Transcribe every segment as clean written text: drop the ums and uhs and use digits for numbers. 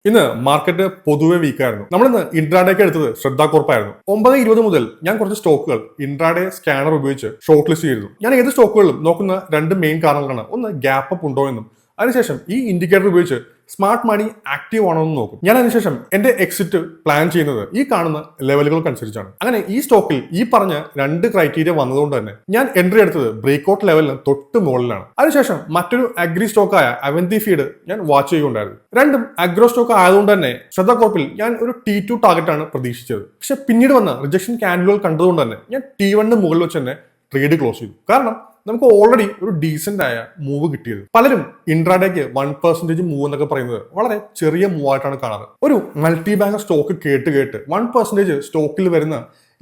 ഇന്ന് മാർക്കറ്റ് പൊതുവെ വീക്കായിരുന്നു. നമ്മളിന്ന് ഇൻട്രാഡേക്ക് എടുത്തത് ശ്രദ്ധ കോർപ്പായിരുന്നു. 9:20 മുതൽ ഞാൻ കുറച്ച് സ്റ്റോക്കുകൾ ഇൻട്രാഡേ സ്കാനർ ഉപയോഗിച്ച് ഷോർട്ട് ലിസ്റ്റ് ചെയ്തു. ഞാൻ ഏത് സ്റ്റോക്കുകളിലും നോക്കുന്ന രണ്ട് മെയിൻ കാരണങ്ങളാണ്. ഒന്ന് ഗ്യാപ്പ് അപ്പ് ഉണ്ടോ എന്നും അതിനുശേഷം ഈ ഇൻഡിക്കേറ്റർ ഉപയോഗിച്ച് സ്മാർട്ട് മണി ആക്റ്റീവ് ആണോ എന്ന് നോക്കും. ഞാൻ അതിനുശേഷം എന്റെ എക്സിറ്റ് പ്ലാൻ ചെയ്യുന്നത് ഈ കാണുന്ന ലെവലുകൾക്കനുസരിച്ചാണ്. അങ്ങനെ ഈ സ്റ്റോക്കിൽ ഈ പറഞ്ഞ രണ്ട് ക്രൈറ്റീരിയ വന്നതുകൊണ്ട് തന്നെ ഞാൻ എൻട്രി എടുത്തത് ബ്രേക്ക്ഔട്ട് ലെവലിന് തൊട്ട് മുകളിലാണ്. അതിനുശേഷം മറ്റൊരു അഗ്രി സ്റ്റോക്കായ അവന്തി ഫീഡ് ഞാൻ വാച്ച് ചെയ്യുകയുണ്ടായിരുന്നു. രണ്ടും അഗ്രോ സ്റ്റോക്ക് ആയതുകൊണ്ട് തന്നെ ശ്രദ്ധ കോർപ്പിൽ ഞാൻ ഒരു T2 ടാർഗറ്റ് ആണ് പ്രതീക്ഷിച്ചത്. പക്ഷെ പിന്നീട് വന്ന റിജക്ഷൻ ക്യാൻഡിലുകൾ കണ്ടതുകൊണ്ട് തന്നെ ഞാൻ T1 മുകളിൽ വെച്ച് തന്നെ ട്രേഡ് ക്ലോസ് ചെയ്തു. കാരണം നമുക്ക് ഓൾറെഡി ഒരു ഡീസെന്റ് ആയ മൂവ് കിട്ടിയത്. പലരും ഇൻട്രാഡേക്ക് 1% മൂവ് എന്നൊക്കെ പറയുന്നത് വളരെ ചെറിയ മൂവ് ആയിട്ടാണ് കാണാറ്. ഒരു മൾട്ടി ബാങ്കർ സ്റ്റോക്ക് കേട്ട് 1% സ്റ്റോക്കിൽ വരുന്ന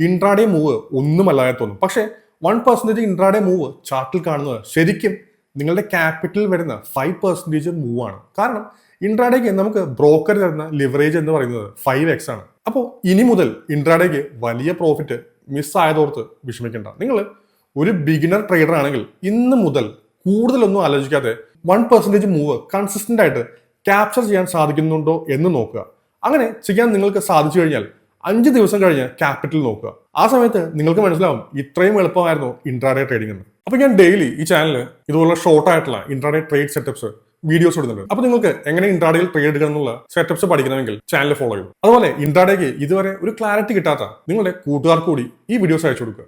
ഇൻട്രാഡേ മൂവ് ഒന്നുമല്ലാതെ തോന്നും. പക്ഷേ 1% ഇൻട്രാഡേ മൂവ് ചാർട്ടിൽ കാണുന്നത് ശരിക്കും നിങ്ങളുടെ ക്യാപിറ്റലിൽ വരുന്ന 5% മൂവ് ആണ്. കാരണം ഇൻട്രാഡേക്ക് നമുക്ക് ബ്രോക്കർ തരുന്ന ലിവറേജ് എന്ന് പറയുന്നത് 5x ആണ്. അപ്പോൾ ഇനി മുതൽ ഇൻട്രാഡേക്ക് വലിയ പ്രോഫിറ്റ് മിസ്സായതോർത്ത് വിഷമിക്കേണ്ട. നിങ്ങൾ ഒരു ബിഗിനർ ട്രേഡർ ആണെങ്കിൽ ഇന്ന് മുതൽ കൂടുതലൊന്നും ആലോചിക്കാതെ 1% മൂവ് കൺസിസ്റ്റന്റ് ആയിട്ട് ക്യാപ്ചർ ചെയ്യാൻ സാധിക്കുന്നുണ്ടോ എന്ന് നോക്കുക. അങ്ങനെ ചെയ്യാൻ നിങ്ങൾക്ക് സാധിച്ചു കഴിഞ്ഞാൽ 5 ദിവസം കഴിഞ്ഞ് ക്യാപിറ്റൽ നോക്കുക. ആ സമയത്ത് നിങ്ങൾക്ക് മനസ്സിലാവും ഇത്രയും എളുപ്പമായിരുന്നു ഇൻട്രാഡേ ട്രേഡിംഗ് എന്ന്. അപ്പൊ ഞാൻ ഡെയിലി ഈ ചാനലിൽ ഇതുപോലുള്ള ഷോർട്ട് ആയിട്ടുള്ള ഇൻട്രാഡേ ട്രേഡ് സെറ്റപ്സ് വീഡിയോസ് ഇടുന്നുണ്ട്. അപ്പൊ നിങ്ങൾക്ക് എങ്ങനെ ഇൻട്രാഡേയിൽ ട്രേഡ് എടുക്കണം എന്നുള്ള സെറ്റപ്സ് പഠിക്കണമെങ്കിൽ ചാനൽ ഫോളോ ചെയ്യും. അതുപോലെ ഇൻട്രാഡേക്ക് ഇതുവരെ ഒരു ക്ലാരിറ്റി കിട്ടാത്ത നിങ്ങളുടെ കൂട്ടുകാർക്ക് കൂടി ഈ വീഡിയോസ് അയച്ചു കൊടുക്കുക.